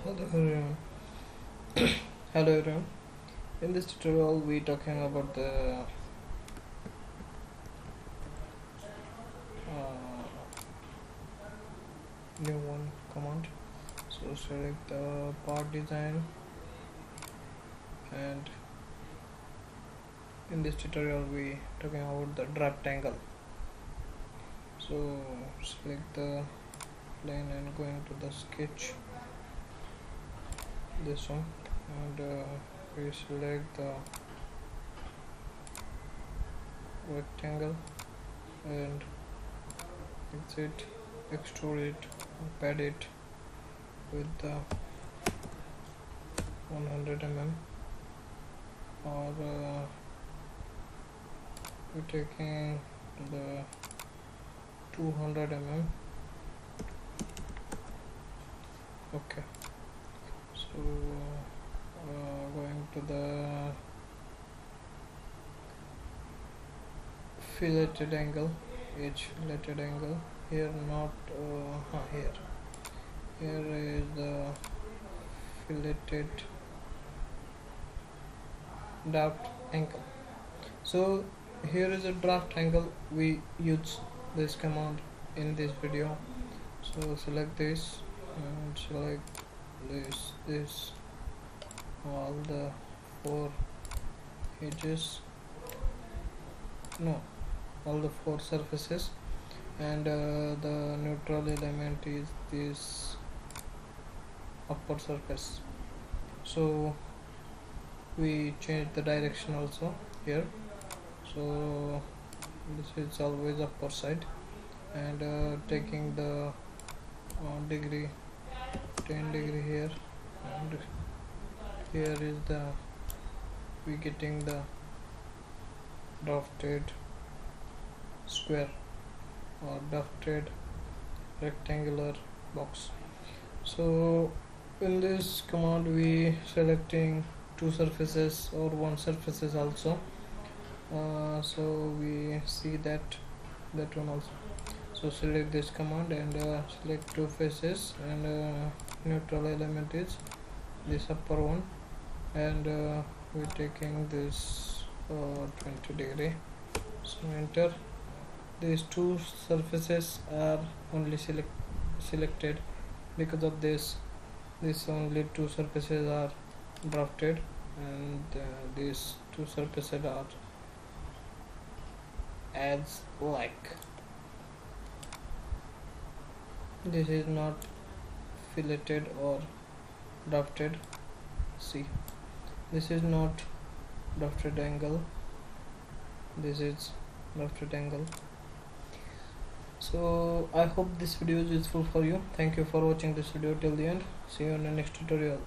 Hello everyone. Hello everyone. In this tutorial, we talking about the new one command. So select the part design, and in this tutorial, we talking about the draft angle. So select the plane and going to the sketch. This one, and we select the rectangle and exit, extrude it, pad it with the 100 mm, or we're taking the 200 mm. Okay, so going to the filleted angle, edge filleted angle. Here not here is the filleted draft angle. So here is a draft angle. We use this command in this video. So select this and select this all the four edges, no, all the four surfaces, and the neutral element is this upper surface. So we change the direction also here. So this is always upper side, and taking the degree 10 degree here, and here is the we getting the drafted square or drafted rectangular box. So in this command we selecting two surfaces or one surfaces also. So we see that one also. So select this command and select two faces, and neutral element is this upper one, and we're taking this 20 degree. So enter. These two surfaces are only selected. Because of this only two surfaces are drafted, and these two surfaces are as like. This is not filleted or drafted. See, this is not drafted angle, this is drafted angle. So I hope this video is useful for you. Thank you for watching this video till the end. See you in the next tutorial.